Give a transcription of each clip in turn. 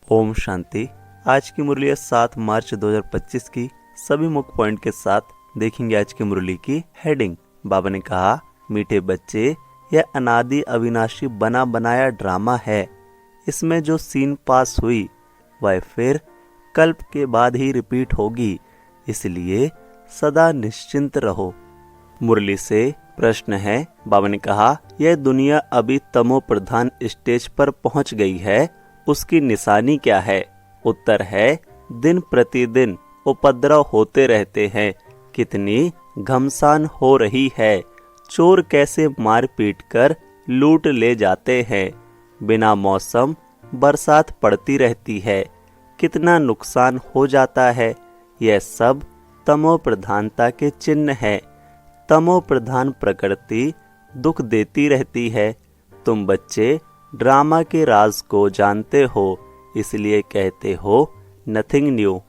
ओम शांति। आज की मुरली है 7 मार्च 2025 की। सभी मुख्य पॉइंट के साथ देखेंगे आज की मुरली की हेडिंग। बाबा ने कहा, मीठे बच्चे, यह अनादि अविनाशी बना बनाया ड्रामा है। इसमें जो सीन पास हुई वह फिर कल्प के बाद ही रिपीट होगी, इसलिए सदा निश्चिंत रहो। मुरली से प्रश्न है। बाबा ने कहा, यह दुनिया अभी तमो प्रधान स्टेज पर पहुंच गई है, उसकी निशानी क्या है? उत्तर है, दिन प्रतिदिन उपद्रव होते रहते हैं। कितनी घमसान हो रही है। चोर कैसे मार पीट कर लूट ले जाते हैं। बिना मौसम बरसात पड़ती रहती है। कितना नुकसान हो जाता है। यह सब तमो प्रधानता के चिन्ह है। तमो प्रधान प्रकृति दुख देती रहती है। तुम बच्चे ड्रामा के राज को जानते हो, इसलिए कहते हो नथिंग न्यू।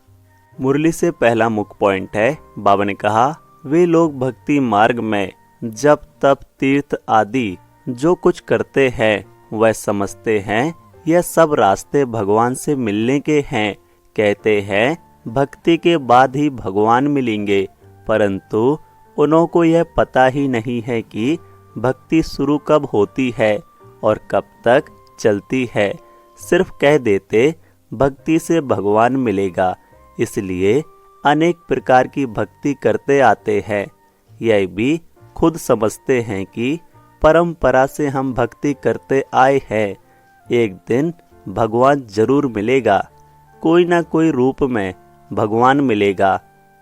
मुरली से पहला मुख्य पॉइंट है। बाबा ने कहा, वे लोग भक्ति मार्ग में जप तप तीर्थ आदि जो कुछ करते हैं वह समझते हैं यह सब रास्ते भगवान से मिलने के हैं। कहते हैं भक्ति के बाद ही भगवान मिलेंगे, परंतु उनको यह पता ही नहीं है कि भक्ति शुरू कब होती है और कब तक चलती है। सिर्फ कह देते भक्ति से भगवान मिलेगा, इसलिए अनेक प्रकार की भक्ति करते आते हैं। यह भी खुद समझते हैं कि परंपरा से हम भक्ति करते आए हैं। एक दिन भगवान जरूर मिलेगा, कोई ना कोई रूप में भगवान मिलेगा।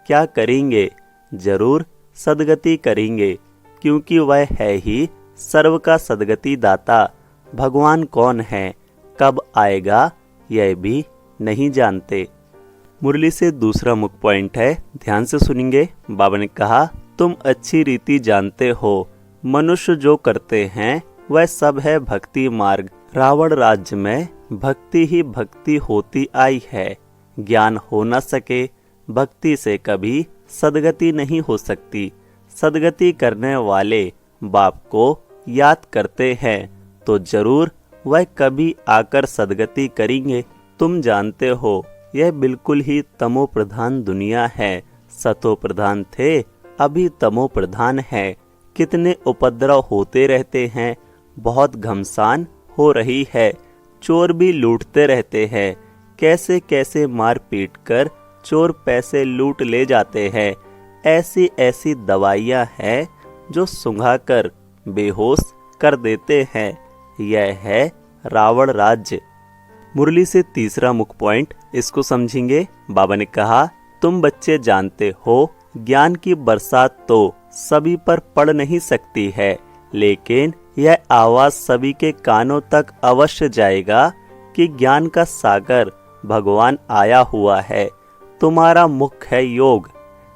क्या करेंगे? जरूर सद्गति करेंगे, क्योंकि वह है ही सर्व का सद्गति दाता। भगवान कौन है, कब आएगा, यह भी नहीं जानते। मुरली से दूसरा मुख्य पॉइंट है, ध्यान से सुनेंगे। बाबा ने कहा, तुम अच्छी रीति जानते हो, मनुष्य जो करते हैं वह सब है भक्ति मार्ग। रावण राज्य में भक्ति ही भक्ति होती आई है। ज्ञान हो न सके, भक्ति से कभी सद्गति नहीं हो सकती। सद्गति करने वाले बाप को याद करते हैं तो जरूर वह कभी आकर सद्गति करेंगे। तुम जानते हो यह बिल्कुल ही तमो प्रधान दुनिया है। सतो प्रधान थे, अभी तमो प्रधान है। कितने उपद्रव होते रहते हैं। बहुत घमसान हो रही है। चोर भी लूटते रहते हैं। कैसे कैसे मार पीट कर चोर पैसे लूट ले जाते हैं। ऐसी ऐसी दवाइयाँ हैं जो सुंघाकर बेहोश कर देते हैं। यह है रावण राज्य। मुरली से तीसरा मुख्य पॉइंट, इसको समझेंगे। बाबा ने कहा, तुम बच्चे जानते हो ज्ञान की बरसात तो सभी पर पड़ नहीं सकती है, लेकिन यह आवाज सभी के कानों तक अवश्य जाएगा कि ज्ञान का सागर भगवान आया हुआ है। तुम्हारा मुख्य है योग।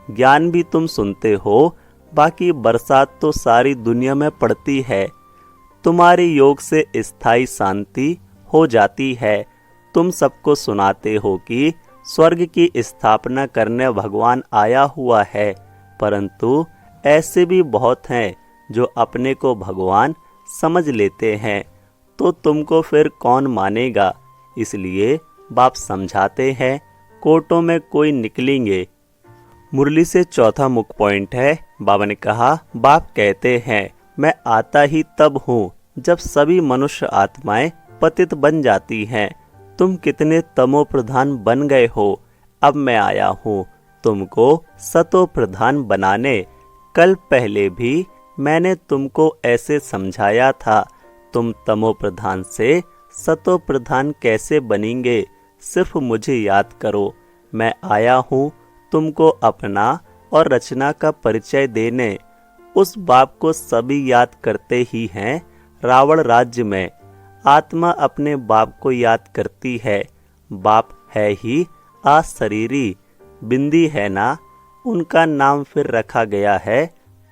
ज्ञान भी तुम सुनते हो, बाकी बरसात तो सारी दुनिया में पड़ती है। तुम्हारे योग से स्थायी शांति हो जाती है। तुम सबको सुनाते हो कि स्वर्ग की स्थापना करने भगवान आया हुआ है, परंतु ऐसे भी बहुत हैं जो अपने को भगवान समझ लेते हैं, तो तुमको फिर कौन मानेगा। इसलिए बाप समझाते हैं, कोर्टों में कोई निकलेंगे। मुरली से चौथा मुख्य पॉइंट है। बाबा ने कहा, बाप कहते हैं, मैं आता ही तब हूँ जब सभी मनुष्य आत्माएं पतित बन जाती हैं। तुम कितने तमो प्रधान बन गए हो, अब मैं आया हूँ तुमको सतो प्रधान बनाने। कल पहले भी मैंने तुमको ऐसे समझाया था। तुम तमो प्रधान से सतो प्रधान कैसे बनेंगे, सिर्फ मुझे याद करो। मैं आया हूँ तुमको अपना और रचना का परिचय देने। उस बाप को सभी याद करते ही हैं। रावण राज्य में आत्मा अपने बाप को याद करती है। बाप है ही अशरीरी, बिंदी है ना, उनका नाम फिर रखा गया है।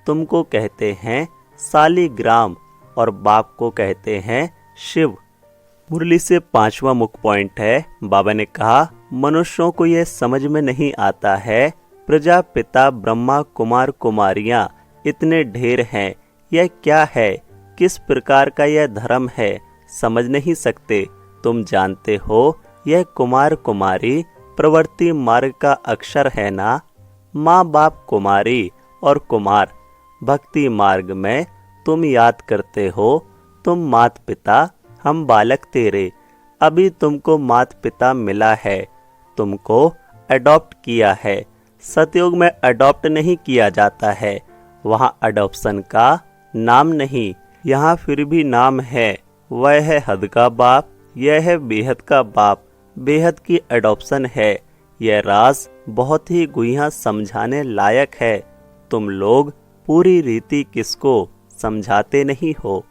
तुमको कहते हैं शालिग्राम और बाप को कहते हैं शिव। मुरली से पांचवा मुख्य पॉइंट है। बाबा ने कहा, मनुष्यों को यह समझ में नहीं आता है, प्रजापिता ब्रह्मा कुमार कुमारियां इतने ढेर हैं, यह क्या है, किस प्रकार का यह धर्म है, समझ नहीं सकते। तुम जानते हो यह कुमार कुमारी प्रवृत्ति मार्ग का अक्षर है ना। माँ बाप कुमारी और कुमार भक्ति मार्ग में तुम याद करते हो। तुम मात पिता हम बालक तेरे, अभी तुमको मात पिता मिला है, तुमको अडॉप्ट किया है। सतयुग में अडॉप्ट नहीं किया जाता है, वहाँ अडॉप्शन का नाम नहीं, यहाँ फिर भी नाम है। वह है हद का बाप, यह है बेहद का बाप, बेहद की अडॉप्शन है। यह राज बहुत ही गुह्या समझाने लायक है। तुम लोग पूरी रीति किसको समझाते नहीं हो।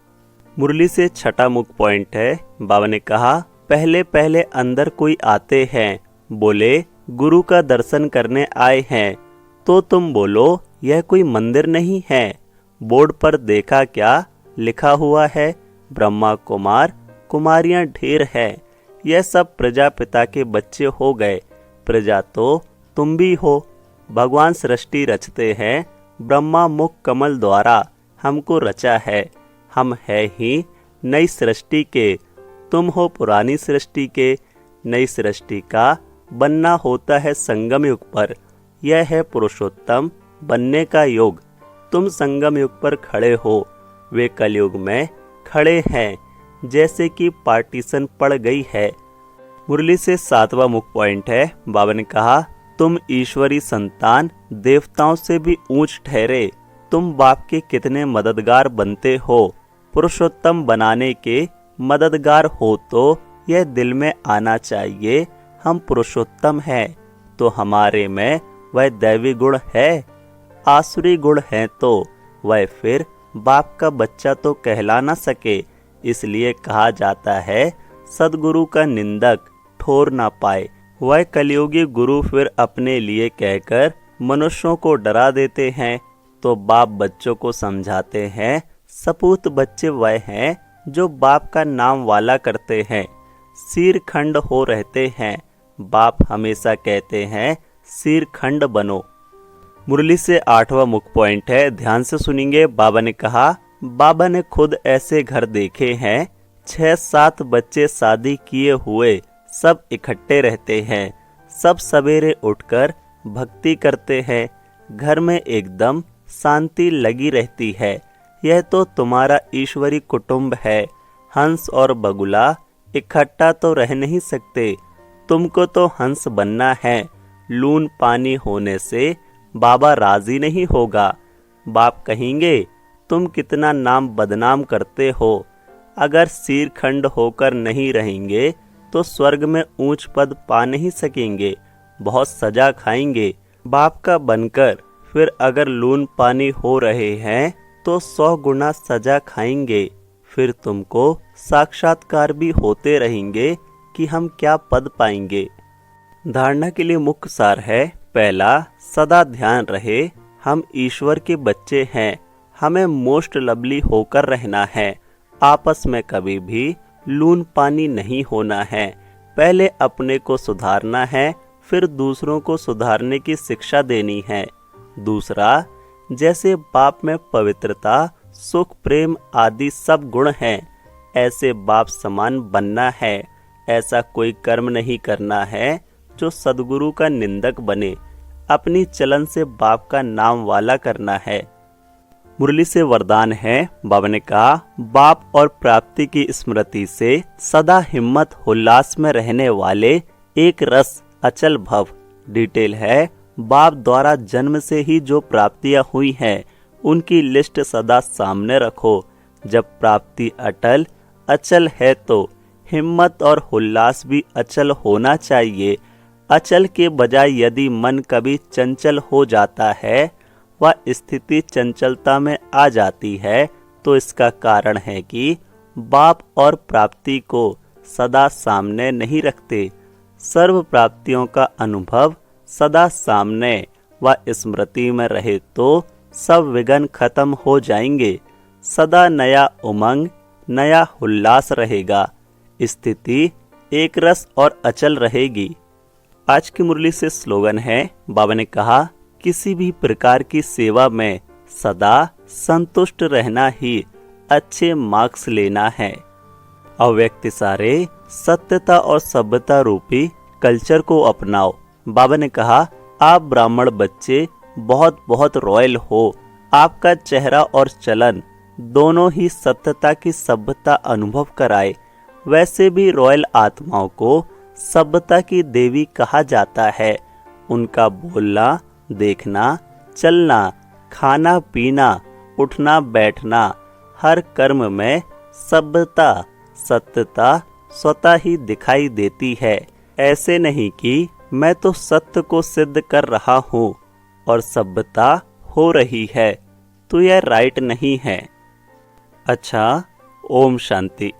मुरली से छठा मुख्य पॉइंट है। बाबा ने कहा, पहले पहले अंदर कोई आते हैं, बोले गुरु का दर्शन करने आए हैं, तो तुम बोलो यह कोई मंदिर नहीं है। बोर्ड पर देखा क्या लिखा हुआ है, ब्रह्मा कुमार कुमारियां ढेर है। यह सब प्रजापिता के बच्चे हो गए। प्रजा तो तुम भी हो। भगवान सृष्टि रचते हैं, ब्रह्मा मुख कमल द्वारा हमको रचा है। हम है ही नई सृष्टि के, तुम हो पुरानी सृष्टि के। नई सृष्टि का बनना होता है संगम युग पर। यह है पुरुषोत्तम बनने का योग। तुम संगम युग पर खड़े हो, वे कलयुग में खड़े हैं, जैसे कि पार्टीशन पड़ गई है। मुरली से सातवां मुख्य पॉइंट है। बाबा ने कहा, तुम ईश्वरी संतान देवताओं से भी ऊंच ठहरे। तुम बाप के कितने मददगार बनते हो। पुरुषोत्तम बनाने के मददगार हो तो यह दिल में आना चाहिए, हम पुरुषोत्तम हैं तो हमारे में वह दैवी गुण है। आसुरी गुण है तो वह फिर बाप का बच्चा तो कहला ना सके। इसलिए कहा जाता है, सदगुरु का निंदक ठोर ना पाए। वह कलयुगी गुरु फिर अपने लिए कहकर मनुष्यों को डरा देते हैं, तो बाप बच्चों को समझाते हैं। सपूत बच्चे वह हैं जो बाप का नाम वाला करते हैं, सिर खंड हो रहते हैं। बाप हमेशा कहते हैं, सिर खंड बनो। मुरली से आठवां मुख्य पॉइंट है, ध्यान से सुनेंगे। बाबा ने कहा, बाबा ने खुद ऐसे घर देखे हैं, 6-7 बच्चे शादी किए हुए सब इकट्ठे रहते हैं, सब सवेरे उठकर भक्ति करते हैं, घर में एकदम शांति लगी रहती है। यह तो तुम्हारा ईश्वरी कुटुंब है। हंस और बगुला इकट्ठा तो रह नहीं सकते, तुमको तो हंस बनना है। लून पानी होने से बाबा राजी नहीं होगा। बाप कहेंगे, तुम कितना नाम बदनाम करते हो। अगर सिर खंड होकर नहीं रहेंगे तो स्वर्ग में ऊंच पद पा नहीं सकेंगे, बहुत सजा खाएंगे। बाप का बनकर फिर अगर लून पानी हो रहे हैं तो 100 गुना सजा खाएंगे। फिर तुमको साक्षात्कार भी होते रहेंगे कि हम क्या पद पाएंगे। धारणा के लिए मुख्य सार है, पहला, सदा ध्यान रहे हम ईश्वर के बच्चे हैं, हमें मोस्ट लवली होकर रहना है। आपस में कभी भी लून पानी नहीं होना है। पहले अपने को सुधारना है, फिर दूसरों को सुधारने की शिक्षा देनी है। दूसरा, जैसे बाप में पवित्रता, सुख, प्रेम आदि सब गुण हैं, ऐसे बाप समान बनना है। ऐसा कोई कर्म नहीं करना है जो सदगुरु का निंदक बने। अपनी चलन से बाप का नाम वाला करना है। मुरली से वरदान है। बाबा ने कहा, बाप और प्राप्ति की स्मृति से सदा हिम्मत उल्लास में रहने वाले एक रस अचल भव। डिटेल है, बाप द्वारा जन्म से ही जो प्राप्तियां हुई हैं उनकी लिस्ट सदा सामने रखो। जब प्राप्ति अटल अचल है तो हिम्मत और उल्लास भी अचल होना चाहिए। अचल के बजाय यदि मन कभी चंचल हो जाता है, वह स्थिति चंचलता में आ जाती है, तो इसका कारण है कि बाप और प्राप्ति को सदा सामने नहीं रखते। सर्व प्राप्तियों का अनुभव सदा सामने व स्मृति में रहे तो सब विघ्न खत्म हो जाएंगे। सदा नया उमंग, नया उल्लास रहेगा। स्थिति एक रस और अचल रहेगी। आज की मुरली से स्लोगन है। बाबा ने कहा, किसी भी प्रकार की सेवा में सदा संतुष्ट रहना ही अच्छे मार्क्स लेना है। अव्यक्त सारे सत्यता और सभ्यता रूपी कल्चर को अपनाओ। बाबा ने कहा, आप ब्राह्मण बच्चे बहुत बहुत रॉयल हो। आपका चेहरा और चलन दोनों ही सत्यता की सभ्यता अनुभव कराए। वैसे भी रॉयल आत्माओं को सभ्यता की देवी कहा जाता है। उनका बोलना, देखना, चलना, खाना पीना, उठना बैठना, हर कर्म में सभ्यता सत्यता स्वतः ही दिखाई देती है। ऐसे नहीं कि मैं तो सत्य को सिद्ध कर रहा हूँ और सभ्यता हो रही है, तो यह राइट नहीं है। अच्छा, ओम शांति।